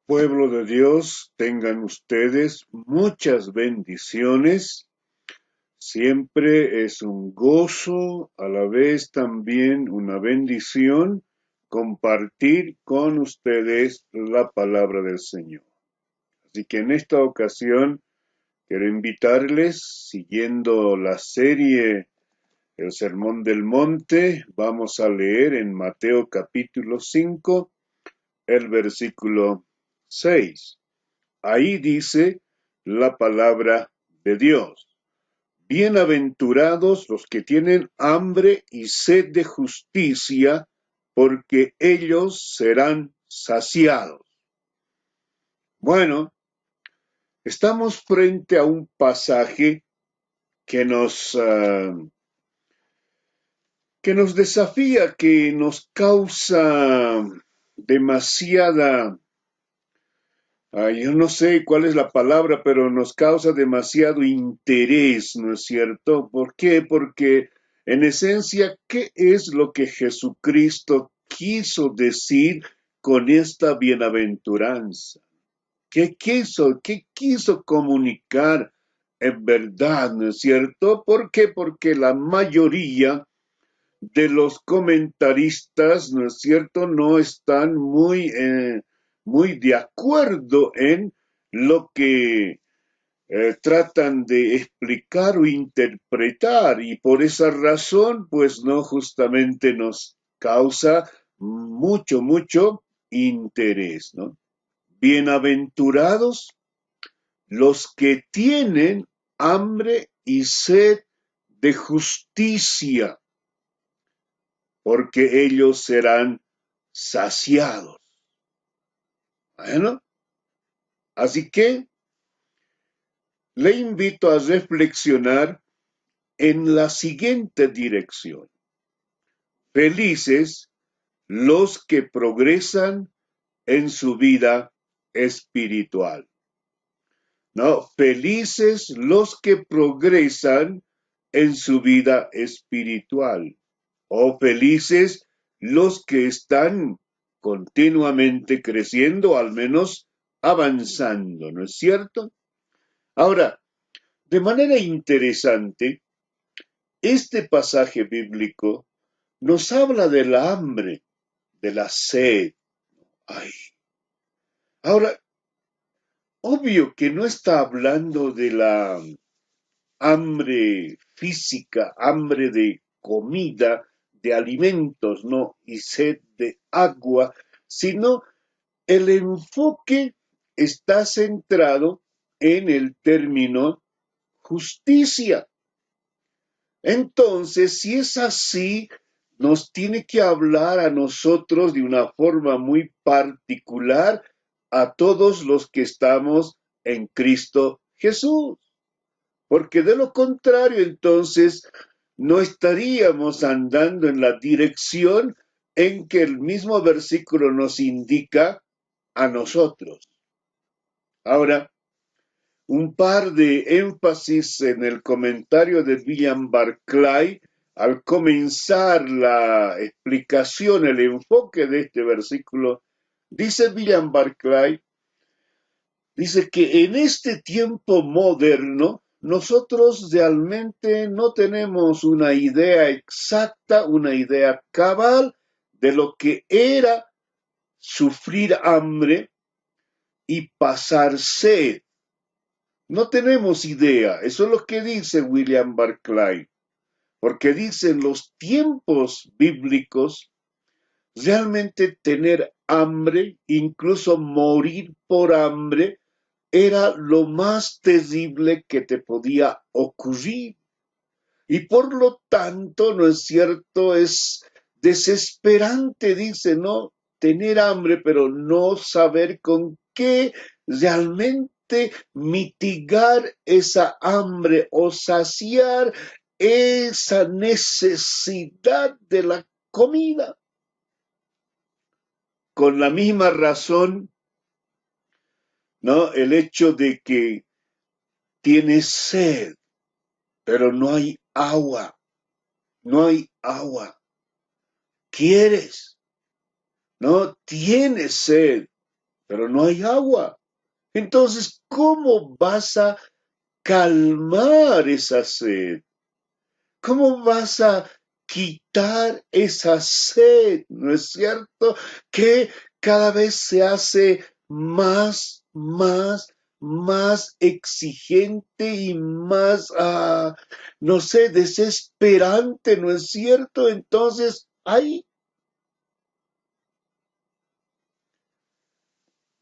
Pueblo de Dios, tengan ustedes muchas bendiciones. Siempre es un gozo, a la vez también una bendición, compartir con ustedes la palabra del Señor. Así que en esta ocasión quiero invitarles, siguiendo la serie El Sermón del Monte, vamos a leer en Mateo capítulo 5, el versículo 6. Ahí dice la palabra de Dios. Bienaventurados los que tienen hambre y sed de justicia, porque ellos serán saciados. Bueno, estamos frente a un pasaje que nos desafía, que nos causa demasiada. Yo no sé cuál es la palabra, pero nos causa demasiado interés, ¿no es cierto? ¿Por qué? Porque en esencia, ¿qué es lo que Jesucristo quiso decir con esta bienaventuranza? ¿Qué quiso comunicar en verdad, ¿no es cierto? ¿Por qué? Porque la mayoría de los comentaristas, ¿no es cierto?, no están muy de acuerdo en lo que tratan de explicar o interpretar, y por esa razón, pues no, justamente nos causa mucho interés, ¿no? Bienaventurados los que tienen hambre y sed de justicia, porque ellos serán saciados. Bueno, así que le invito a reflexionar en la siguiente dirección. Felices los que progresan en su vida espiritual. No, felices los que progresan en su vida espiritual. O felices los que están continuamente creciendo, al menos avanzando, ¿no es cierto? Ahora, de manera interesante, este pasaje bíblico nos habla de la hambre, de la sed. Ay. Ahora, obvio que no está hablando de la hambre física, hambre de comida, de alimentos, ¿no? Y sed de agua, sino el enfoque está centrado en el término justicia. Entonces, si es así, nos tiene que hablar a nosotros de una forma muy particular, a todos los que estamos en Cristo Jesús. Porque de lo contrario, entonces, no estaríamos andando en la dirección en que el mismo versículo nos indica a nosotros. Ahora, un par de énfasis en el comentario de William Barclay al comenzar la explicación, el enfoque de este versículo. Dice William Barclay, dice que en este tiempo moderno nosotros realmente no tenemos una idea exacta, una idea cabal de lo que era sufrir hambre y pasar sed. No tenemos idea, eso es lo que dice William Barclay, porque dice en los tiempos bíblicos, realmente tener hambre, incluso morir por hambre, era lo más terrible que te podía ocurrir. Y por lo tanto, ¿no es cierto? Es desesperante, dice, ¿no? Tener hambre, pero no saber con qué realmente mitigar esa hambre o saciar esa necesidad de la comida. Con la misma razón, ¿no? El hecho de que tienes sed, pero no hay agua, no hay agua. Quieres, ¿no? Tienes sed, pero no hay agua. Entonces, ¿cómo vas a calmar esa sed? ¿Cómo vas a quitar esa sed? ¿No es cierto? Que cada vez se hace más exigente y más, no sé, desesperante, ¿no es cierto? Entonces, ahí,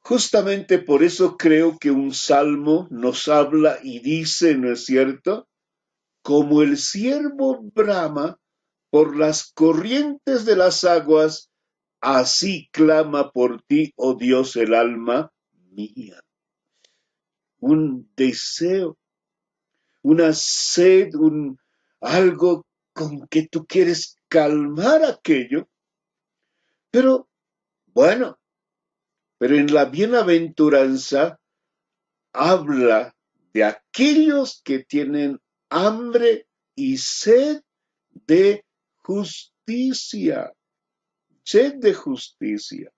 justamente por eso creo que un salmo nos habla y dice, ¿no es cierto? Como el ciervo brama por las corrientes de las aguas, así clama por ti, oh Dios, el alma mía. Un deseo, una sed, algo con que tú quieres calmar aquello, pero bueno, pero en la bienaventuranza habla de aquellos que tienen hambre y sed de justicia, sed de justicia.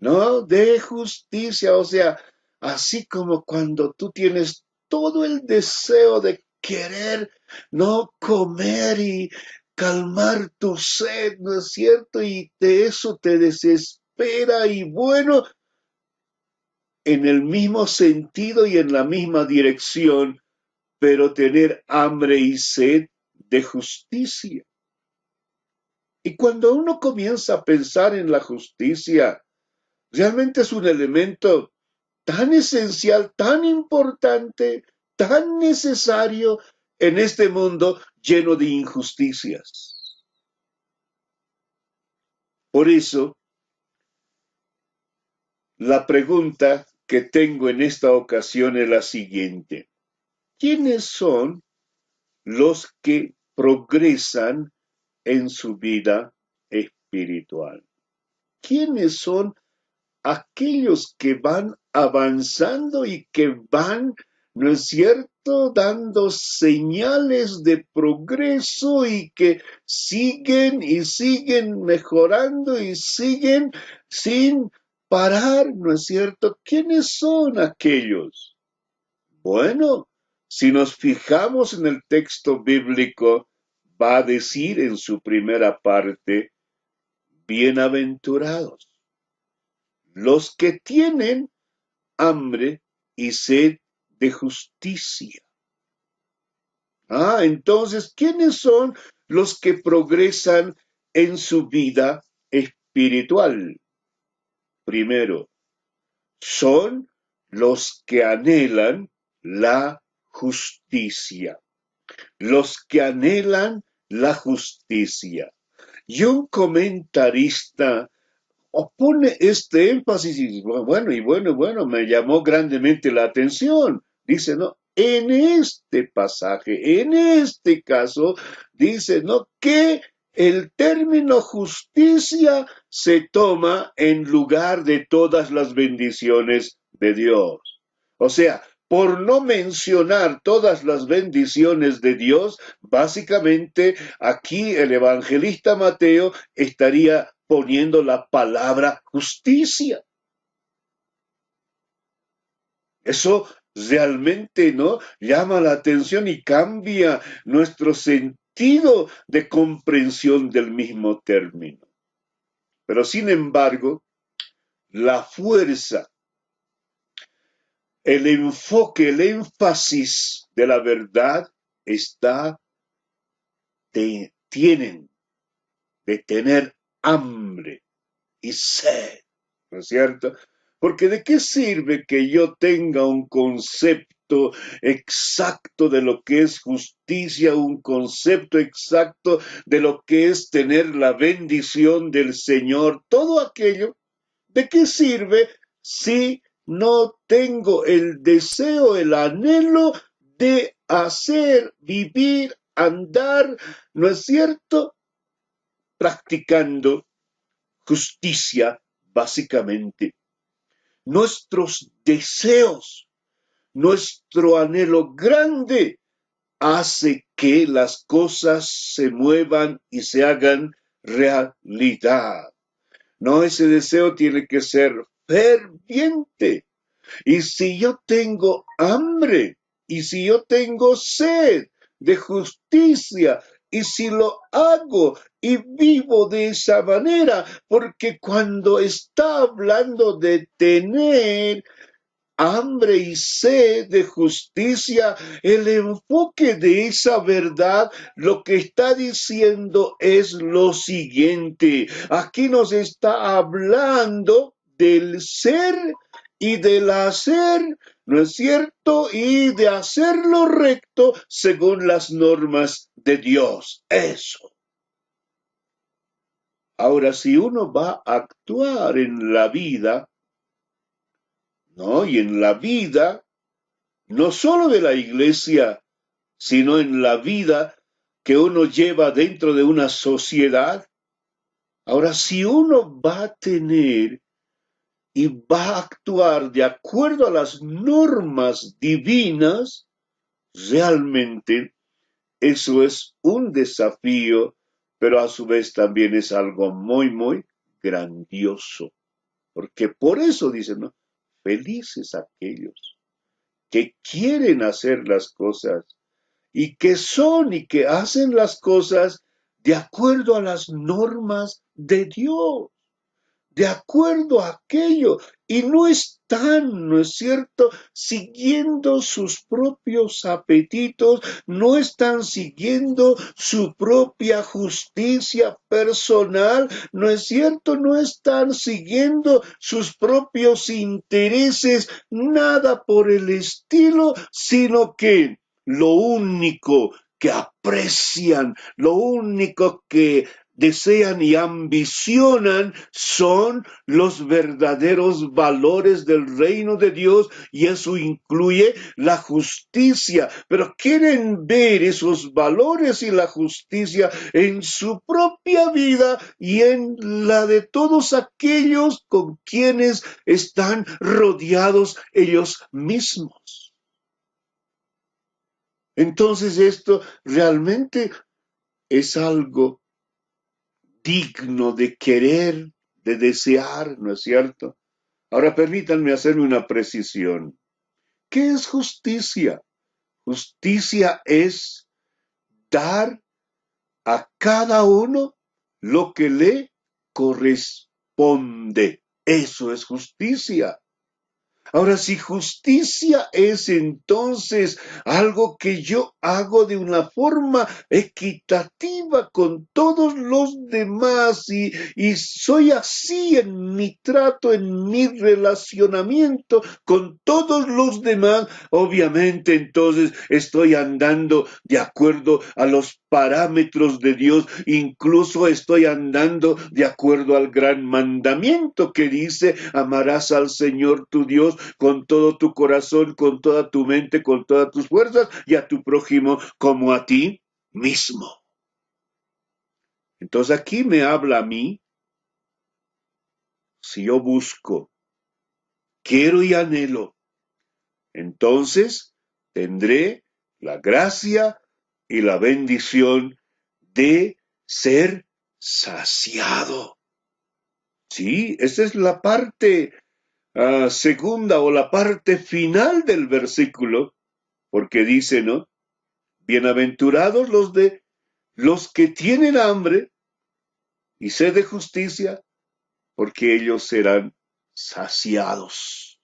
¿No? De justicia, o sea, así como cuando tú tienes todo el deseo de querer, no comer y calmar tu sed, ¿no es cierto? Y de eso te desespera y bueno, en el mismo sentido y en la misma dirección, pero tener hambre y sed de justicia. Y cuando uno comienza a pensar en la justicia, realmente es un elemento tan esencial, tan importante, tan necesario en este mundo lleno de injusticias. Por eso, la pregunta que tengo en esta ocasión es la siguiente. ¿Quiénes son los que progresan en su vida espiritual? ¿Quiénes son aquellos que van avanzando y que van, ¿no es cierto?, dando señales de progreso y que siguen y siguen mejorando y siguen sin parar, ¿no es cierto? ¿Quiénes son aquellos? Bueno, si nos fijamos en el texto bíblico, va a decir en su primera parte, bienaventurados los que tienen hambre y sed de justicia. Entonces, ¿quiénes son los que progresan en su vida espiritual? Primero, son los que anhelan la justicia. Los que anhelan la justicia. Y un comentarista pone este énfasis y bueno, me llamó grandemente la atención. Dice, ¿no? En este pasaje, en este caso, dice, ¿no? Que el término justicia se toma en lugar de todas las bendiciones de Dios. O sea, por no mencionar todas las bendiciones de Dios, básicamente aquí el evangelista Mateo estaría poniendo la palabra justicia. Eso realmente, ¿no?, llama la atención y cambia nuestro sentido de comprensión del mismo término. Pero sin embargo, la fuerza, el enfoque, el énfasis de la verdad tienen de tener hambre y sed, ¿no es cierto? Porque ¿de qué sirve que yo tenga un concepto exacto de lo que es justicia, un concepto exacto de lo que es tener la bendición del Señor, todo aquello? ¿De qué sirve si no tengo el deseo, el anhelo de hacer, vivir, andar, ¿no es cierto?, practicando justicia, básicamente? Nuestros deseos, nuestro anhelo grande hace que las cosas se muevan y se hagan realidad. No, ese deseo tiene que ser ferviente. Y si yo tengo hambre, y si yo tengo sed de justicia, y si lo hago y vivo de esa manera, porque cuando está hablando de tener hambre y sed de justicia, el enfoque de esa verdad, lo que está diciendo es lo siguiente. Aquí nos está hablando del ser y del hacer, ¿no es cierto? Y de hacer lo recto según las normas de Dios. Eso. Ahora, si uno va a actuar en la vida, ¿no? Y en la vida, no solo de la iglesia, sino en la vida que uno lleva dentro de una sociedad. Ahora, si uno va a tener y va a actuar de acuerdo a las normas divinas, realmente eso es un desafío, pero a su vez también es algo muy, muy grandioso. Porque por eso dicen, ¿no? Felices aquellos que quieren hacer las cosas y que son y que hacen las cosas de acuerdo a las normas de Dios, de acuerdo a aquello, y no están, ¿no es cierto?, siguiendo sus propios apetitos, no están siguiendo su propia justicia personal, ¿no es cierto?, no están siguiendo sus propios intereses, nada por el estilo, sino que lo único que aprecian, lo único que desean y ambicionan son los verdaderos valores del reino de Dios, y eso incluye la justicia, pero quieren ver esos valores y la justicia en su propia vida y en la de todos aquellos con quienes están rodeados ellos mismos. Entonces esto realmente es algo digno de querer, de desear, ¿no es cierto? Ahora permítanme hacerme una precisión. ¿Qué es justicia? Justicia es dar a cada uno lo que le corresponde. Eso es justicia. Ahora, si justicia es entonces algo que yo hago de una forma equitativa con todos los demás y soy así en mi trato, en mi relacionamiento con todos los demás, obviamente entonces estoy andando de acuerdo a los parámetros de Dios, incluso estoy andando de acuerdo al gran mandamiento que dice: amarás al Señor tu Dios con todo tu corazón, con toda tu mente, con todas tus fuerzas, y a tu prójimo como a ti mismo. Entonces aquí me habla a mí, si yo busco, quiero y anhelo, entonces tendré la gracia y la bendición de ser saciado. Sí, esa es la parte segunda o la parte final del versículo, porque dice, ¿no? Bienaventurados los que tienen hambre y sed de justicia, porque ellos serán saciados.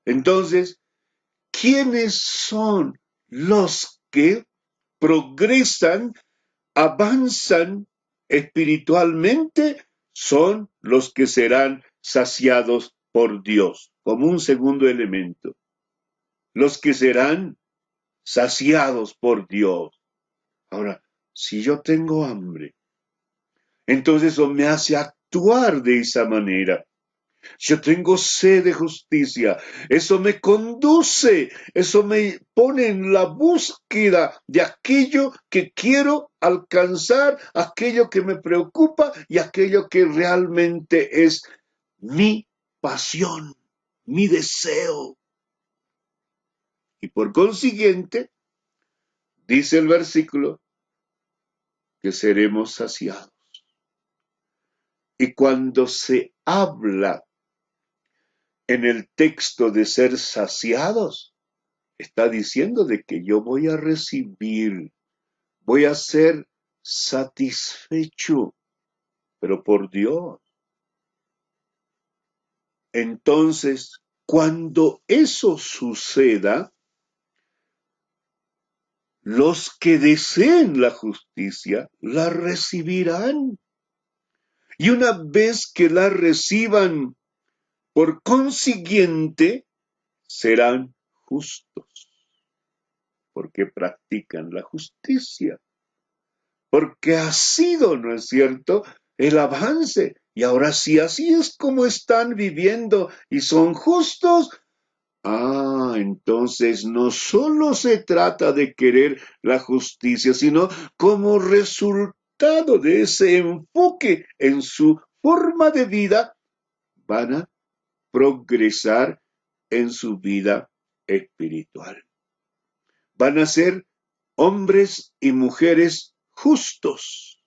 Entonces, ¿quiénes son los que progresan, avanzan espiritualmente? Son los que serán saciados por Dios, como un segundo elemento. Los que serán saciados por Dios. Ahora, si yo tengo hambre, entonces eso me hace actuar de esa manera. Yo tengo sed de justicia, eso me conduce, eso me pone en la búsqueda de aquello que quiero alcanzar, aquello que me preocupa y aquello que realmente es mi pasión, mi deseo. Y por consiguiente, dice el versículo, que seremos saciados. Y cuando se habla en el texto de ser saciados, está diciendo de que yo voy a recibir, voy a ser satisfecho, pero por Dios. Entonces, cuando eso suceda, los que deseen la justicia la recibirán. Y una vez que la reciban, por consiguiente, serán justos, porque practican la justicia. Porque ha sido, ¿no es cierto?, el avance. Y ahora sí, así es como están viviendo y son justos. Entonces no solo se trata de querer la justicia, sino como resultado de ese enfoque en su forma de vida, van a progresar en su vida espiritual. Van a ser hombres y mujeres justos.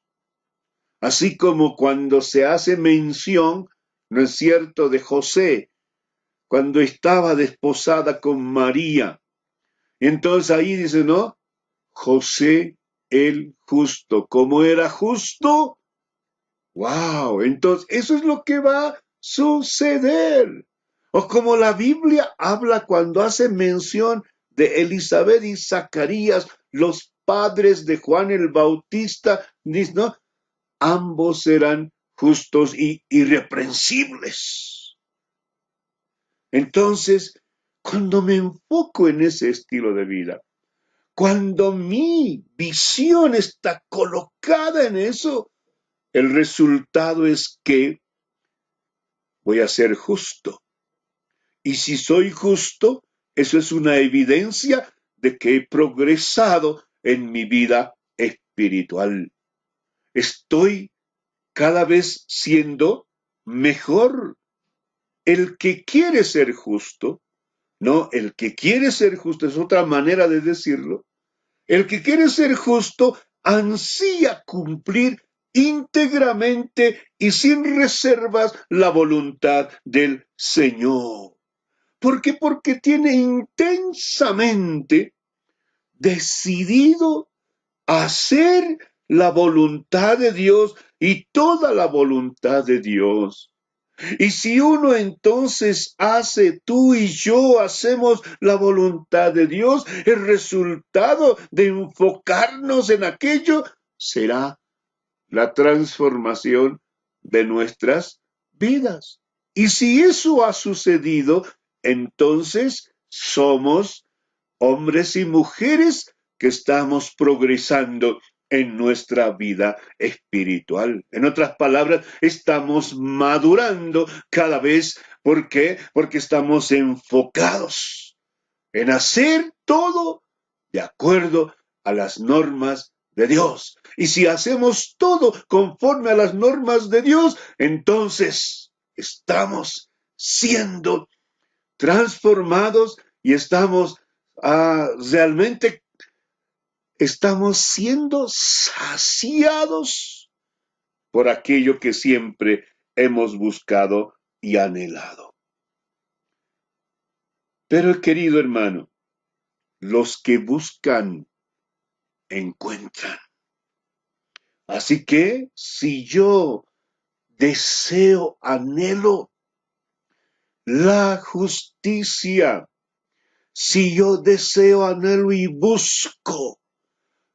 Así como cuando se hace mención, ¿no es cierto?, de José, cuando estaba desposada con María. Y entonces ahí dice, ¿no? José el justo. ¿Cómo era justo? ¡Wow! Entonces, eso es lo que va a suceder. O como la Biblia habla cuando hace mención de Elizabeth y Zacarías, los padres de Juan el Bautista, dice, ¿no? Ambos eran justos y irreprensibles. Entonces, cuando me enfoco en ese estilo de vida, cuando mi visión está colocada en eso, el resultado es que voy a ser justo. Y si soy justo, eso es una evidencia de que he progresado en mi vida espiritual. Estoy cada vez siendo mejor. El que quiere ser justo, no, el que quiere ser justo es otra manera de decirlo. El que quiere ser justo ansía cumplir íntegramente y sin reservas la voluntad del Señor. ¿Por qué? Porque tiene intensamente decidido hacer la voluntad de Dios y toda la voluntad de Dios. Y si uno entonces hace, tú y yo hacemos la voluntad de Dios, el resultado de enfocarnos en aquello será la transformación de nuestras vidas. Y si eso ha sucedido, entonces somos hombres y mujeres que estamos progresando en nuestra vida espiritual. En otras palabras, estamos madurando cada vez. ¿Por qué? Porque estamos enfocados en hacer todo de acuerdo a las normas de Dios. Y si hacemos todo conforme a las normas de Dios, entonces estamos siendo transformados y realmente estamos siendo saciados por aquello que siempre hemos buscado y anhelado. Pero querido hermano, los que buscan, encuentran. Así que si yo deseo, anhelo la justicia, si yo deseo, anhelo y busco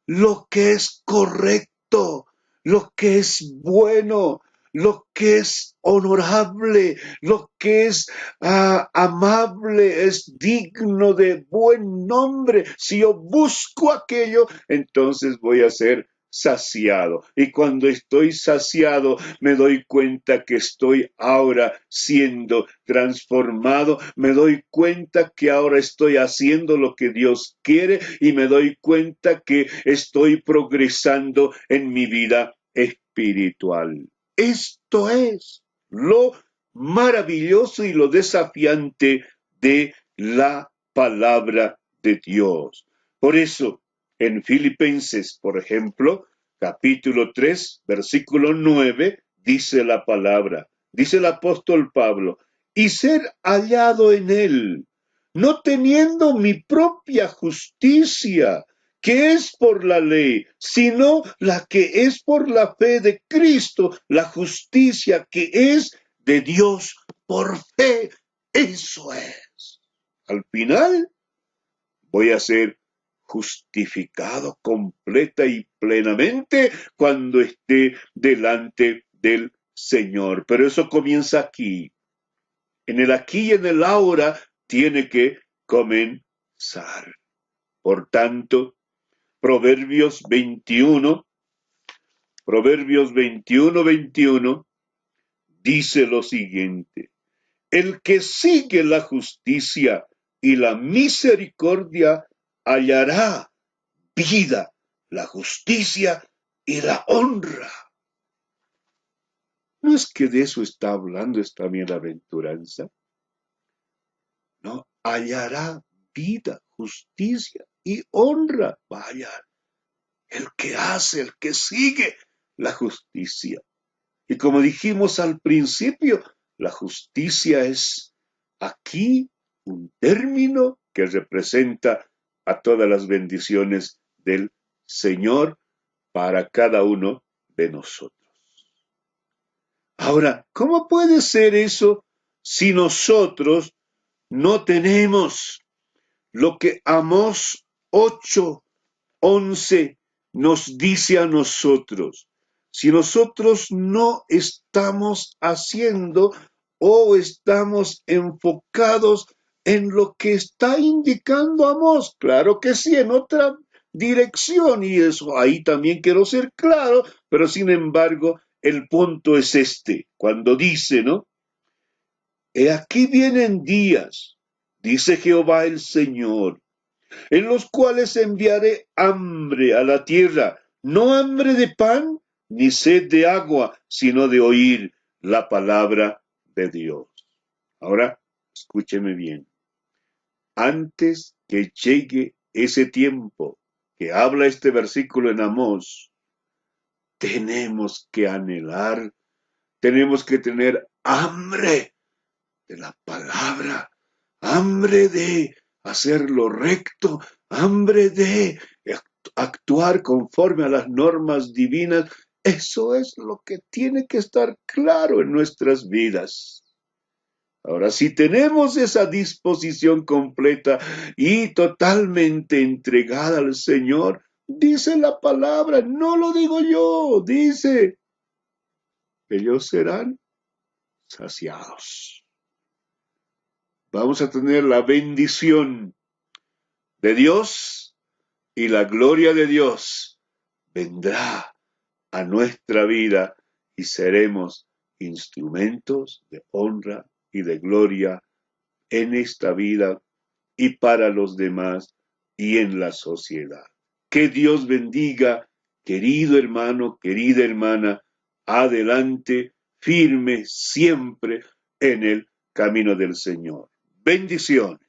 lo que es correcto, lo que es bueno, lo que es honorable, lo que es amable, es digno de buen nombre. Si yo busco aquello, entonces voy a ser saciado. Y cuando estoy saciado, me doy cuenta que estoy ahora siendo transformado, me doy cuenta que ahora estoy haciendo lo que Dios quiere y me doy cuenta que estoy progresando en mi vida espiritual. Esto es lo maravilloso y lo desafiante de la palabra de Dios. Por eso, en Filipenses, por ejemplo, capítulo 3, versículo 9, dice la palabra, dice el apóstol Pablo, y ser hallado en él, no teniendo mi propia justicia, que es por la ley, sino la que es por la fe de Cristo, la justicia que es de Dios por fe. Eso es. Al final voy a ser justificado completa y plenamente cuando esté delante del Señor. Pero eso comienza aquí. En el aquí y en el ahora tiene que comenzar. Por tanto, Proverbios 21 dice lo siguiente: el que sigue la justicia y la misericordia hallará vida, la justicia y la honra. ¿No es que de eso está hablando esta bienaventuranza? No, hallará vida, justicia y honra. Vaya, el que hace, el que sigue la justicia. Y como dijimos al principio, la justicia es aquí un término que representa a todas las bendiciones del Señor para cada uno de nosotros. Ahora, ¿cómo puede ser eso si nosotros no tenemos lo que Amós 8:11 nos dice a nosotros? Si nosotros no estamos haciendo o estamos enfocados en lo que está indicando Amós, claro que sí, en otra dirección, y eso ahí también quiero ser claro, pero sin embargo, el punto es este, cuando dice, ¿no? He aquí vienen días, dice Jehová el Señor, en los cuales enviaré hambre a la tierra, no hambre de pan, ni sed de agua, sino de oír la palabra de Dios. Ahora, escúcheme bien. Antes que llegue ese tiempo que habla este versículo en Amós, tenemos que anhelar, tenemos que tener hambre de la palabra, hambre de hacer lo recto, hambre de actuar conforme a las normas divinas. Eso es lo que tiene que estar claro en nuestras vidas. Ahora, si tenemos esa disposición completa y totalmente entregada al Señor, dice la palabra, no lo digo yo, dice, ellos serán saciados. Vamos a tener la bendición de Dios y la gloria de Dios vendrá a nuestra vida y seremos instrumentos de honra y de gloria en esta vida y para los demás y en la sociedad. Que Dios bendiga, querido hermano, querida hermana, adelante, firme siempre en el camino del Señor. Bendiciones.